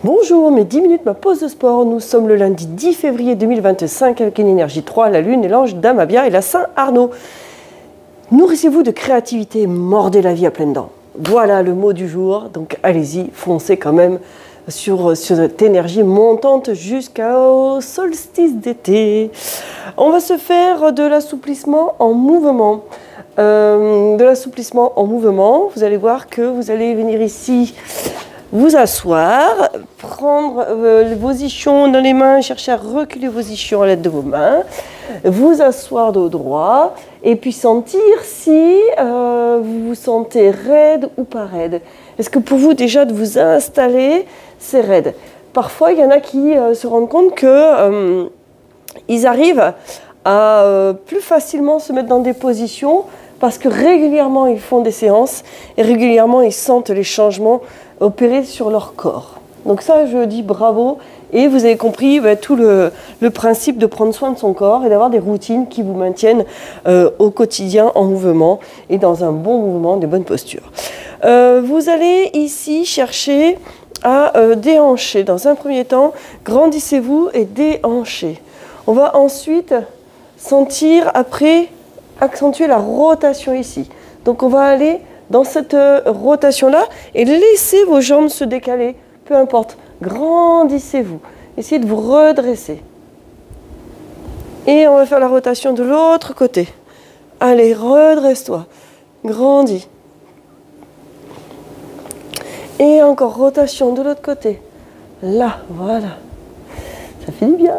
Bonjour, mes 10 minutes, ma pause de sport. Nous sommes le lundi 10 février 2025 avec une énergie 3, la lune et l'ange d'Amabia et la Saint Arnaud. Nourrissez-vous de créativité, mordez la vie à pleines dents. Voilà le mot du jour, donc allez-y, foncez quand même sur cette énergie montante jusqu'au solstice d'été. On va se faire de l'assouplissement en mouvement. Vous allez voir que vous allez venir ici vous asseoir, prendre vos ischions dans les mains, chercher à reculer vos ischions à l'aide de vos mains, vous asseoir dos droit et puis sentir si vous vous sentez raide ou pas raide. Est-ce que pour vous déjà de vous installer, c'est raide? Parfois, il y en a qui se rendent compte que ils arrivent à plus facilement se mettre dans des positions parce que régulièrement ils font des séances et régulièrement ils sentent les changements opérer sur leur corps. Donc ça, je dis bravo. Et vous avez compris tout le principe de prendre soin de son corps et d'avoir des routines qui vous maintiennent au quotidien en mouvement et dans un bon mouvement, des bonnes postures. Vous allez ici chercher à déhancher. Dans un premier temps, grandissez-vous et déhanchez. On va ensuite sentir, après, accentuer la rotation ici. Donc on va aller dans cette rotation-là et laissez vos jambes se décaler, peu importe, grandissez-vous, essayez de vous redresser. Et on va faire la rotation de l'autre côté. Allez, redresse-toi, grandis. Et encore rotation de l'autre côté. Là, voilà. Ça finit bien.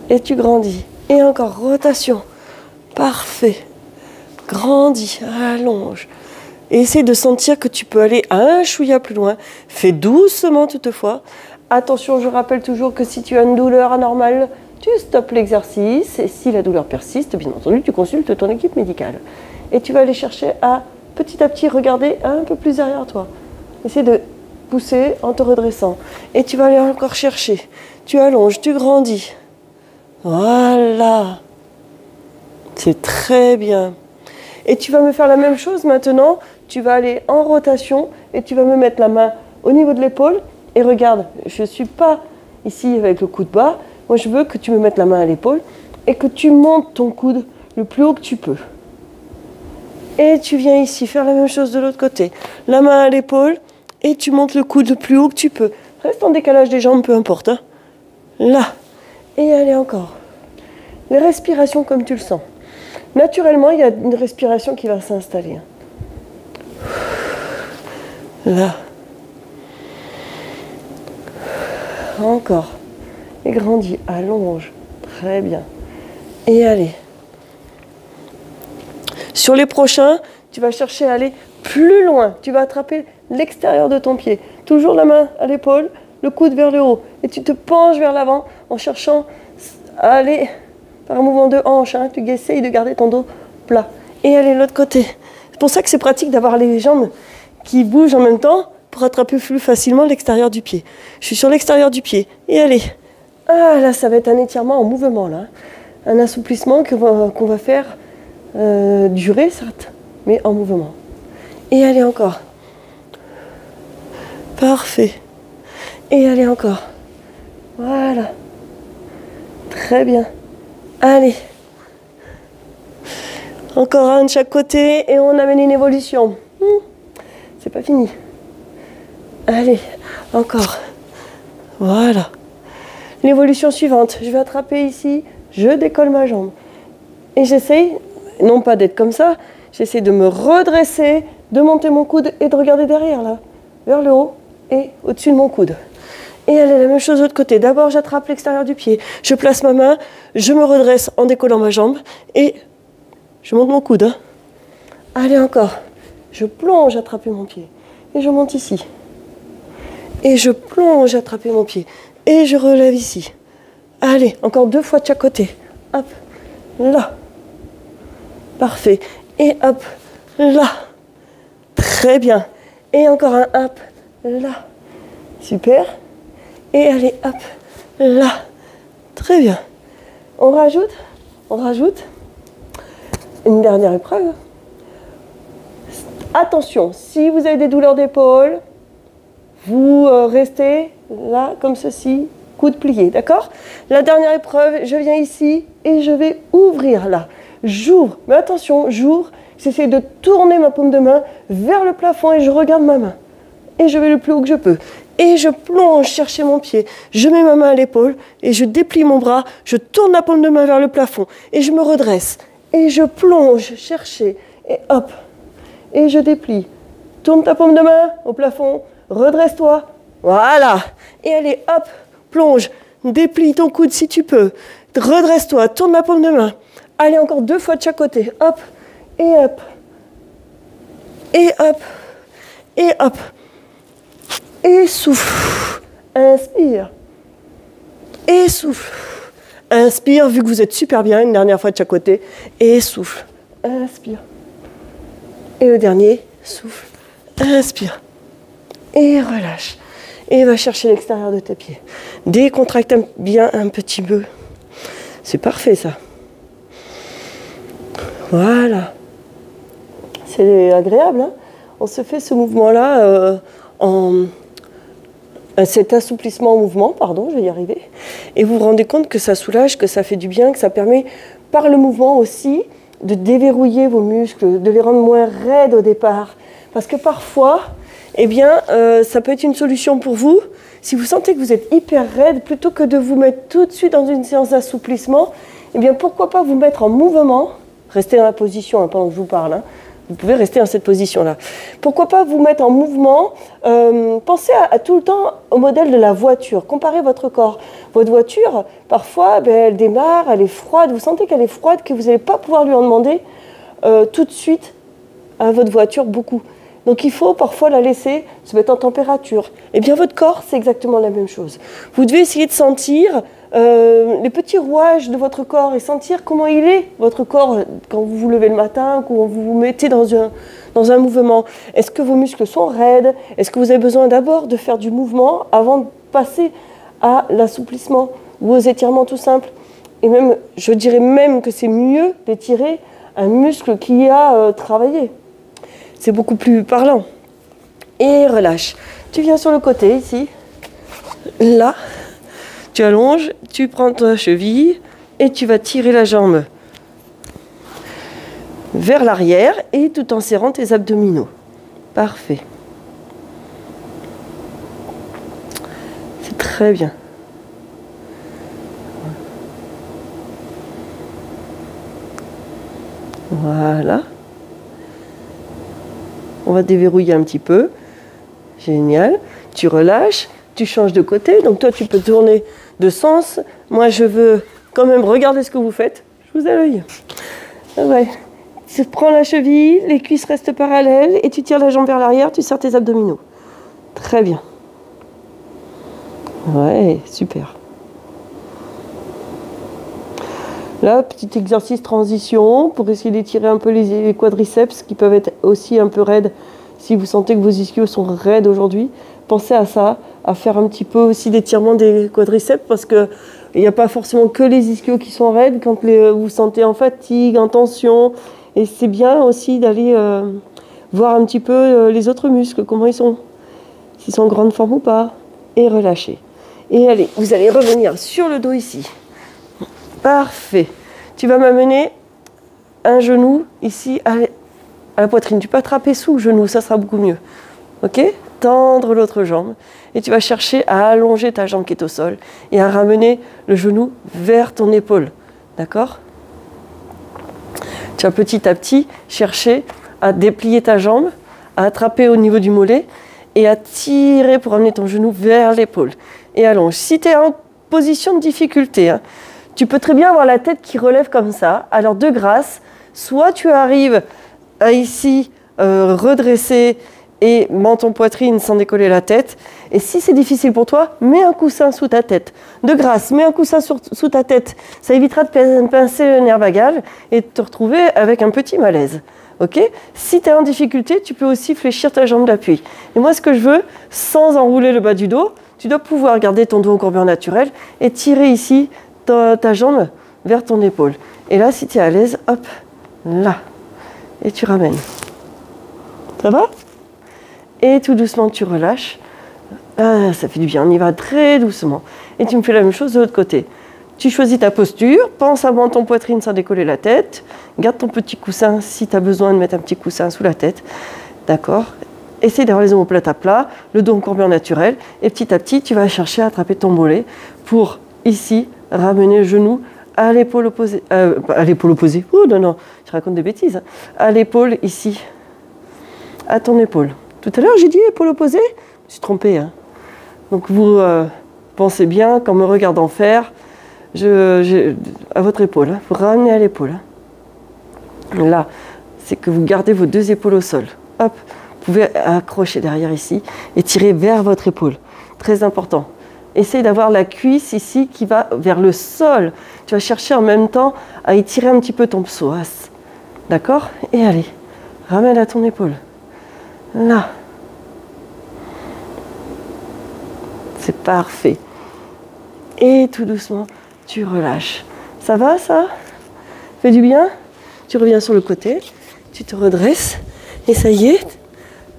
Et tu grandis. Et encore rotation. Parfait. Grandis, allonge. Et essaie de sentir que tu peux aller un chouïa plus loin. Fais doucement toutefois. Attention, je rappelle toujours que si tu as une douleur anormale, tu stoppes l'exercice. Et si la douleur persiste, bien entendu, tu consultes ton équipe médicale. Et tu vas aller chercher à petit regarder un peu plus derrière toi. Essaie de pousser en te redressant. Et tu vas aller encore chercher. Tu allonges, tu grandis. Voilà. C'est très bien. Et tu vas me faire la même chose maintenant. Tu vas aller en rotation et tu vas me mettre la main au niveau de l'épaule. Et regarde, je ne suis pas ici avec le coude bas. Moi, je veux que tu me mettes la main à l'épaule et que tu montes ton coude le plus haut que tu peux. Et tu viens ici faire la même chose de l'autre côté. La main à l'épaule et tu montes le coude le plus haut que tu peux. Reste en décalage des jambes, peu importe. Hein. Là. Et allez encore. Les respirations comme tu le sens. Naturellement, il y a une respiration qui va s'installer. Là. Encore. Et grandis, allonge. Très bien. Et allez. Sur les prochains, tu vas chercher à aller plus loin. Tu vas attraper l'extérieur de ton pied. Toujours la main à l'épaule, le coude vers le haut. Et tu te penches vers l'avant en cherchant à aller par un mouvement de hanche. Hein. Tu essayes de garder ton dos plat. Et aller de l'autre côté. C'est pour ça que c'est pratique d'avoir les jambes qui bougent en même temps pour attraper plus facilement l'extérieur du pied. Je suis sur l'extérieur du pied. Et allez. Ah là, ça va être un étirement en mouvement. Là. Un assouplissement qu'on va faire durer, certes, mais en mouvement. Et allez encore. Parfait. Et allez encore. Voilà. Très bien. Allez. Encore un de chaque côté et on amène une évolution. C'est pas fini. Allez, encore. Voilà. L'évolution suivante. Je vais attraper ici. Je décolle ma jambe. Et j'essaye, non pas d'être comme ça, j'essaie de me redresser, de monter mon coude et de regarder derrière, là, vers le haut et au-dessus de mon coude. Et allez, la même chose de l'autre côté. D'abord, j'attrape l'extérieur du pied. Je place ma main, je me redresse en décollant ma jambe et je monte mon coude. Hein. Allez, encore. Je plonge, attraper mon pied. Et je monte ici. Et je plonge, attraper mon pied. Et je relève ici. Allez, encore 2 fois de chaque côté. Hop, là. Parfait. Et hop, là. Très bien. Et encore un hop, là. Super. Et allez, hop, là. Très bien. On rajoute une dernière épreuve. Attention, si vous avez des douleurs d'épaule, vous restez là, comme ceci, coude plié, d'accord? La dernière épreuve, je viens ici et je vais ouvrir là. J'ouvre, mais attention, j'ouvre, j'essaie de tourner ma paume de main vers le plafond et je regarde ma main. Et je vais le plus haut que je peux. Et je plonge chercher mon pied. Je mets ma main à l'épaule et je déplie mon bras. Je tourne la paume de main vers le plafond et je me redresse. Et je plonge chercher et hop. Et je déplie. Tourne ta paume de main au plafond. Redresse-toi. Voilà. Et allez, hop, plonge. Déplie ton coude si tu peux. Redresse-toi. Tourne la paume de main. Allez, encore 2 fois de chaque côté. Hop. Et hop. Et hop. Et hop. Et souffle. Inspire. Et souffle. Inspire, vu que vous êtes super bien, une dernière fois de chaque côté. Et souffle. Inspire. Et le dernier, souffle. Inspire. Et relâche. Et va chercher l'extérieur de tes pieds. Décontracte bien un petit peu. C'est parfait ça. Voilà. C'est agréable, hein? On se fait ce mouvement-là cet assouplissement en mouvement, pardon, je vais y arriver. Et vous vous rendez compte que ça soulage, que ça fait du bien, que ça permet, par le mouvement aussi, de déverrouiller vos muscles, de les rendre moins raides au départ. Parce que parfois, eh bien, ça peut être une solution pour vous. Si vous sentez que vous êtes hyper raide, plutôt que de vous mettre tout de suite dans une séance d'assouplissement, eh bien, pourquoi pas vous mettre en mouvement, restez dans la position hein, pendant que je vous parle, hein. Vous pouvez rester dans cette position-là. Pourquoi pas vous mettre en mouvement, pensez à tout le temps au modèle de la voiture. Comparez votre corps. Votre voiture, parfois, elle démarre, elle est froide. Vous sentez qu'elle est froide, que vous n'allez pas pouvoir lui en demander tout de suite à votre voiture beaucoup. Donc il faut parfois la laisser se mettre en température. Eh bien votre corps, c'est exactement la même chose. Vous devez essayer de sentir les petits rouages de votre corps et sentir comment il est, votre corps, quand vous vous levez le matin, quand vous vous mettez dans un mouvement. Est-ce que vos muscles sont raides? Est-ce que vous avez besoin d'abord de faire du mouvement avant de passer à l'assouplissement ou aux étirements tout simples? Et même, je dirais même que c'est mieux d'étirer un muscle qui a travaillé. C'est beaucoup plus parlant. Et relâche. Tu viens sur le côté, ici. Là. Tu allonges, tu prends ta cheville et tu vas tirer la jambe vers l'arrière et tout en serrant tes abdominaux. Parfait. C'est très bien. Voilà. On va déverrouiller un petit peu. Génial. Tu relâches, tu changes de côté. Donc toi, tu peux tourner de sens. Moi, je veux quand même regarder ce que vous faites. Je vous ai l'œil. Ouais. Tu prends la cheville, les cuisses restent parallèles et tu tires la jambe vers l'arrière, tu serres tes abdominaux. Très bien. Ouais, super. Là, petit exercice transition pour essayer d'étirer un peu les quadriceps qui peuvent être aussi un peu raides. Si vous sentez que vos ischios sont raides aujourd'hui, pensez à ça, à faire un petit peu aussi d'étirement des quadriceps parce qu'il n'y a pas forcément que les ischios qui sont raides quand vous vous sentez en fatigue, en tension. Et c'est bien aussi d'aller voir un petit peu les autres muscles, comment ils sont, s'ils sont en grande forme ou pas, et relâcher. Et allez, vous allez revenir sur le dos ici. Parfait. Tu vas m'amener un genou ici à la poitrine. Tu peux attraper sous le genou, ça sera beaucoup mieux. Ok? Tendre l'autre jambe. Et tu vas chercher à allonger ta jambe qui est au sol et à ramener le genou vers ton épaule. D'accord? Tu vas petit à petit chercher à déplier ta jambe, à attraper au niveau du mollet et à tirer pour amener ton genou vers l'épaule. Et allonge. Si tu es en position de difficulté, hein, tu peux très bien avoir la tête qui relève comme ça. Alors de grâce, soit tu arrives à ici redresser et menton poitrine sans décoller la tête. Et si c'est difficile pour toi, mets un coussin sous ta tête. De grâce, mets un coussin sous ta tête. Ça évitera de pincer le nerf vagal et de te retrouver avec un petit malaise. Ok? Si tu es en difficulté, tu peux aussi fléchir ta jambe d'appui. Et moi, ce que je veux, sans enrouler le bas du dos, tu dois pouvoir garder ton dos en courbure naturelle et tirer ici ta jambe vers ton épaule. Et là, si tu es à l'aise, hop, là. Et tu ramènes. Ça va? Et tout doucement, tu relâches. Ah, ça fait du bien, on y va très doucement. Et tu me fais la même chose de l'autre côté. Tu choisis ta posture, pense avant ton poitrine sans décoller la tête. Garde ton petit coussin si tu as besoin de mettre un petit coussin sous la tête. D'accord? Essaye d'avoir les omoplates à plat, le dos encore bien naturel. Et petit à petit, tu vas chercher à attraper ton mollet pour, ici, ramener le genou à l'épaule opposée. À l'épaule opposée. Oh non, non, je raconte des bêtises. Hein. À l'épaule, ici. À ton épaule. Tout à l'heure, j'ai dit épaule opposée. Je me suis trompée. Hein. Donc vous pensez bien qu'en me regardant faire, à votre épaule, hein, vous ramenez à l'épaule. Hein. Là, c'est que vous gardez vos deux épaules au sol. Hop, vous pouvez accrocher derrière ici et tirer vers votre épaule. Très important. Essayez d'avoir la cuisse ici qui va vers le sol. Tu vas chercher en même temps à étirer un petit peu ton psoas. D'accord? Et allez, ramène à ton épaule. Là. C'est parfait. Et tout doucement, tu relâches. Ça va, ça? Fait du bien? Tu reviens sur le côté, tu te redresses, et ça y est,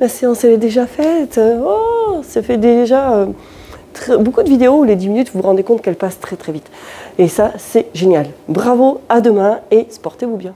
la séance elle est déjà faite. Oh, ça fait déjà beaucoup de vidéos où les 10 minutes, vous vous rendez compte qu'elles passent très très vite. Et ça, c'est génial. Bravo, à demain et sportez-vous bien.